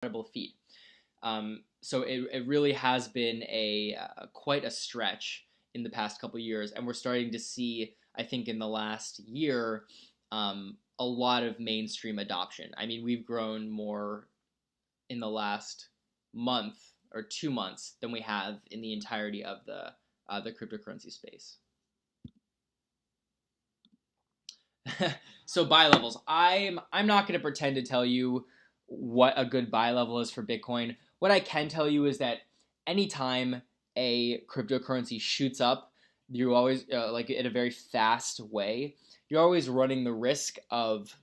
incredible feat. So it really has been quite a stretch in the past couple of years, and we're starting to see, I think, in the last year, a lot of mainstream adoption. I mean, we've grown more in the last month or 2 months than we have in the entirety of the cryptocurrency space. So buy levels. I'm not going to pretend to tell you what a good buy level is for Bitcoin. What I can tell you is that anytime a cryptocurrency shoots up, you always like in a very fast way, you're always running the risk of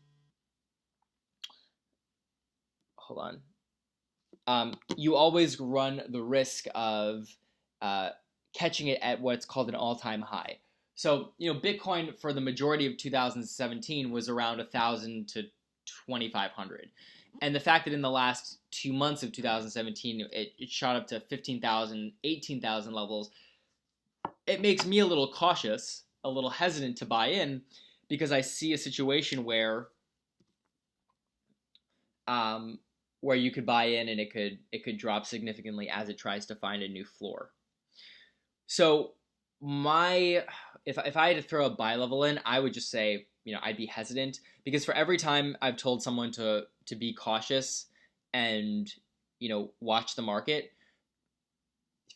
you always run the risk of catching it at what's called an all-time high. So, Bitcoin for the majority of 2017 was around 1,000 to 2,500. And the fact that in the last 2 months of 2017, it shot up to 15,000, 18,000 levels, it makes me a little cautious, a little hesitant to buy in, because I see a situation where you could buy in and it could drop significantly as it tries to find a new floor. So if I had to throw a buy level in, I would just say, I'd be hesitant, because for every time I've told someone to be cautious and, watch the market,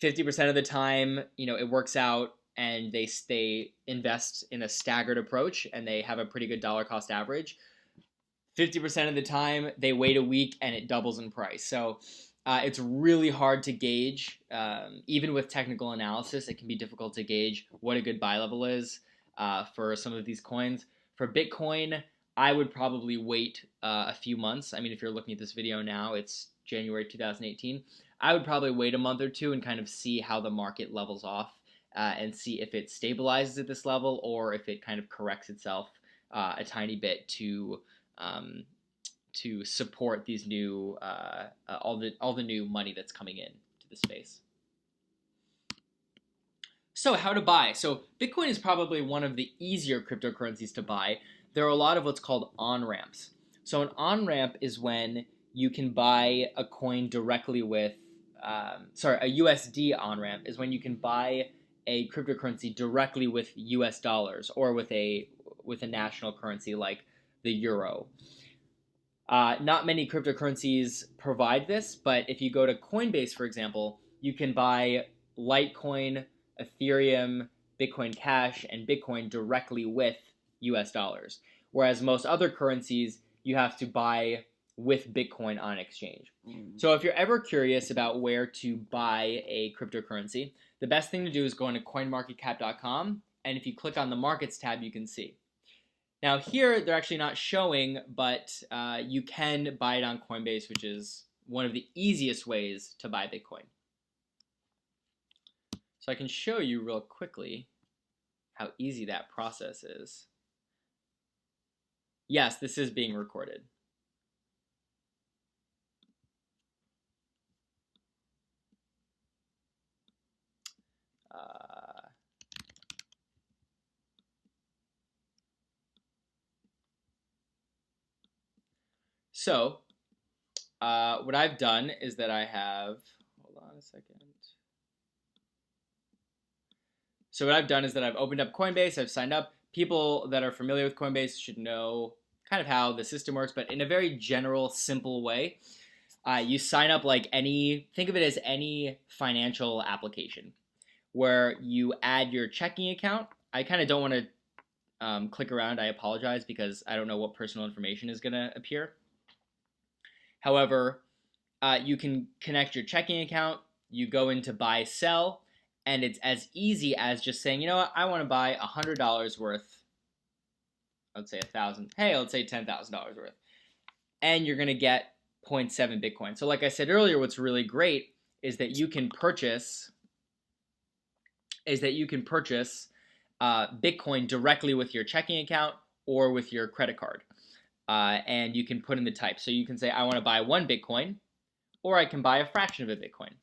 50% of the time, it works out and they invest in a staggered approach and they have a pretty good dollar cost average. 50% of the time, they wait a week and it doubles in price. So it's really hard to gauge. Even with technical analysis, it can be difficult to gauge what a good buy level is for some of these coins. For Bitcoin, I would probably wait a few months. I mean, if you're looking at this video now, it's January 2018. I would probably wait a month or two and kind of see how the market levels off and see if it stabilizes at this level or if it kind of corrects itself a tiny bit to support these new all the new money that's coming in to the space. So how to buy? So Bitcoin is probably one of the easier cryptocurrencies to buy. There are a lot of what's called on-ramps. So an on-ramp is when you can buy a coin directly with a USD on-ramp is when you can buy a cryptocurrency directly with US dollars or with a national currency like the euro. Not many cryptocurrencies provide this, but if you go to Coinbase, for example, you can buy Litecoin, Ethereum, Bitcoin Cash, and Bitcoin directly with US dollars. Whereas most other currencies, you have to buy with Bitcoin on exchange. Mm-hmm. So if you're ever curious about where to buy a cryptocurrency, the best thing to do is go into coinmarketcap.com, and if you click on the Markets tab, you can see. Now here, they're actually not showing, but you can buy it on Coinbase, which is one of the easiest ways to buy Bitcoin. So I can show you real quickly how easy that process is. Yes, this is being recorded. So what I've done is that I have, hold on a second. So what I've done is that I've opened up Coinbase, I've signed up. People that are familiar with Coinbase should know kind of how the system works, but in a very general, simple way. You sign up like think of it as any financial application where you add your checking account. I kind of don't want to click around, I apologize, because I don't know what personal information is going to appear. However, you can connect your checking account, you go into buy, sell, and it's as easy as just saying, you know what, I want to buy $100 worth, let's say 1,000, hey, let's say $10,000 worth, and you're going to get 0.7 Bitcoin. So like I said earlier, what's really great is that you can purchase Bitcoin directly with your checking account or with your credit card. And you can put in the type. So you can say, I want to buy 1 Bitcoin, or I can buy a fraction of a Bitcoin.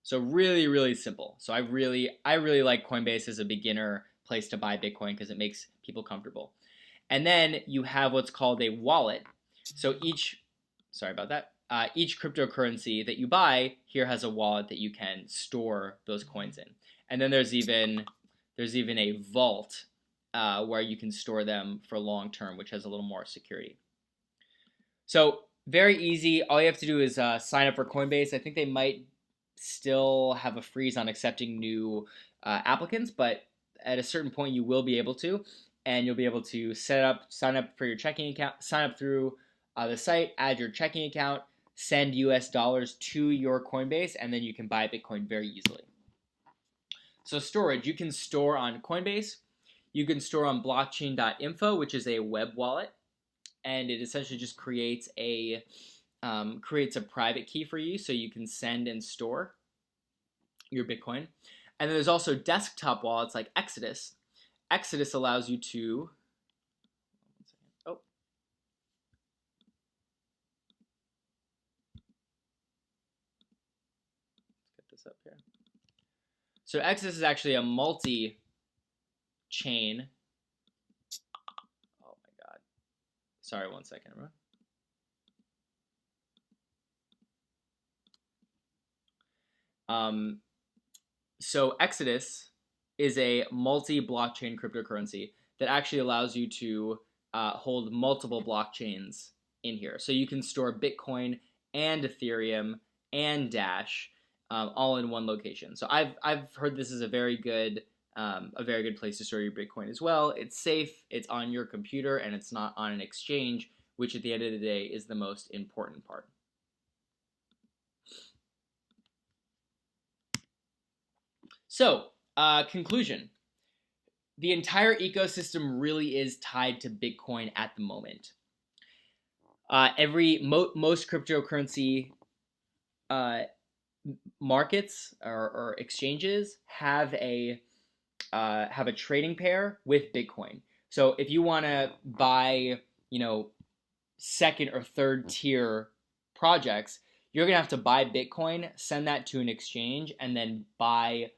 So really, really simple. So I really like Coinbase as a beginner place to buy Bitcoin because it makes people comfortable. And then you have what's called a wallet. So sorry about that. each cryptocurrency that you buy here has a wallet that you can store those coins in. And then there's even a vault where you can store them for long term, which has a little more security. So very easy. All you have to do is sign up for Coinbase. I think they might still have a freeze on accepting new applicants, but at a certain point you will be able to, and you'll be able to sign up for your checking account, sign up through the site, add your checking account, send US dollars to your Coinbase, and then you can buy Bitcoin very easily. So storage, you can store on Coinbase, you can store on blockchain.info, which is a web wallet, and it essentially just creates a private key for you, so you can send and store your Bitcoin. And then there's also desktop wallets like Exodus. Exodus allows you to up here. So Exodus is actually a multi-chain. Oh my god. Sorry, 1 second. So Exodus is a multi-blockchain cryptocurrency that actually allows you to hold multiple blockchains in here. So you can store Bitcoin and Ethereum and Dash all in one location. So I've heard this is a very good place to store your Bitcoin as well. It's safe, it's on your computer, and it's not on an exchange, which at the end of the day is the most important part. So, conclusion. The entire ecosystem really is tied to Bitcoin at the moment. Most cryptocurrency markets or exchanges have a trading pair with Bitcoin. So if you want to buy, second or third tier projects, you're gonna have to buy Bitcoin, send that to an exchange, and then buy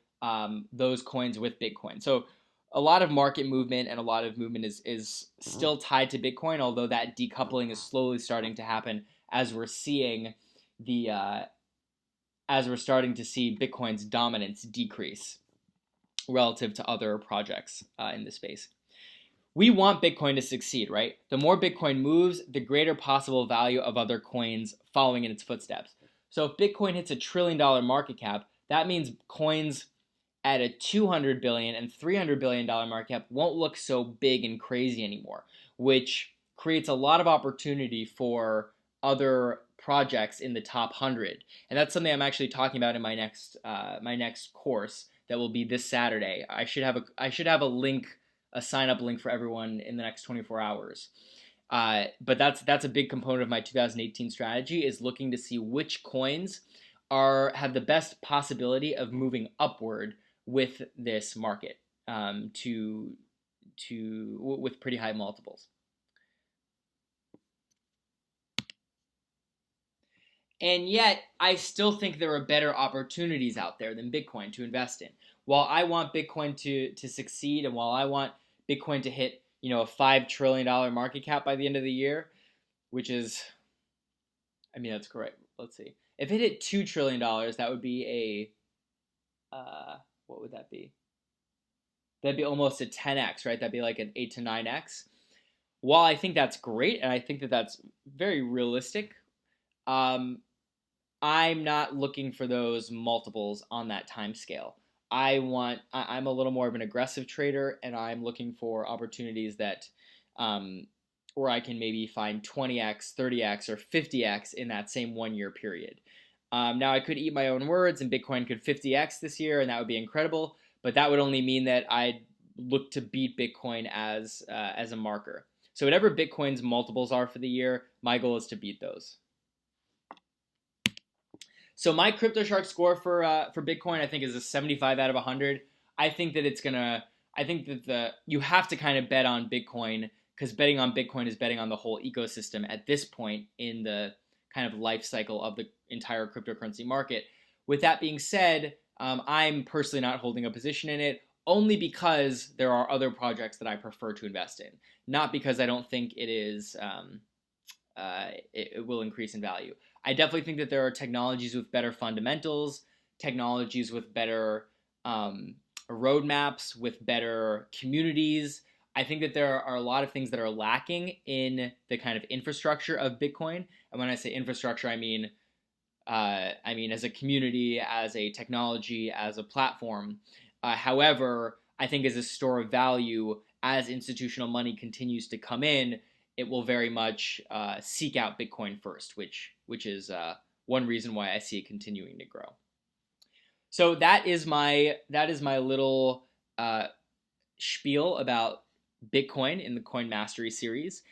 those coins with Bitcoin. So a lot of market movement and a lot of movement is still tied to Bitcoin, although that decoupling is slowly starting to happen as we're seeing starting to see Bitcoin's dominance decrease relative to other projects in the space. We want Bitcoin to succeed, right? The more Bitcoin moves, the greater possible value of other coins following in its footsteps. So if Bitcoin hits $1 trillion market cap, that means coins at a $200 billion and $300 billion market cap won't look so big and crazy anymore, which creates a lot of opportunity for other projects in the top 100. And that's something I'm actually talking about in my next course that will be this Saturday. I should have a link, a sign up link for everyone in the next 24 hours. But that's a big component of my 2018 strategy, is looking to see which coins have the best possibility of moving upward with this market with pretty high multiples. And yet, I still think there are better opportunities out there than Bitcoin to invest in. While I want Bitcoin to succeed, and while I want Bitcoin to hit, a $5 trillion market cap by the end of the year, which is, that's correct. Let's see. If it hit $2 trillion, that would be what would that be? That'd be almost a 10x, right? That'd be like an 8 to 9x. While I think that's great, and I think that that's very realistic, I'm not looking for those multiples on that time scale. I'm a little more of an aggressive trader, and I'm looking for opportunities that where I can maybe find 20x, 30x, or 50x in that same 1 year period. Now I could eat my own words, and Bitcoin could 50x this year, and that would be incredible. But that would only mean that I'd look to beat Bitcoin as a marker. So whatever Bitcoin's multiples are for the year, my goal is to beat those. So my CryptoShark score for Bitcoin, I think, is a 75 out of 100. I think that you have to kind of bet on Bitcoin, because betting on Bitcoin is betting on the whole ecosystem at this point in the kind of life cycle of the entire cryptocurrency market. With that being said, I'm personally not holding a position in it, only because there are other projects that I prefer to invest in, not because I don't think it will increase in value. I definitely think that there are technologies with better fundamentals, technologies with better roadmaps, with better communities. I think that there are a lot of things that are lacking in the kind of infrastructure of Bitcoin. And when I say infrastructure, I mean as a community, as a technology, as a platform. However, I think as a store of value, as institutional money continues to come in, it will very much seek out Bitcoin first, which is one reason why I see it continuing to grow. So that is my little spiel about Bitcoin in the Coin Mastery series.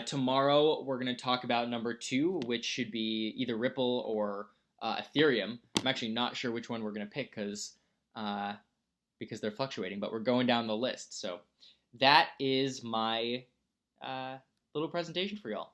Tomorrow we're going to talk about number 2, which should be either Ripple or Ethereum. I'm actually not sure which one we're going to pick because they're fluctuating, but we're going down the list. So that is my little presentation for y'all.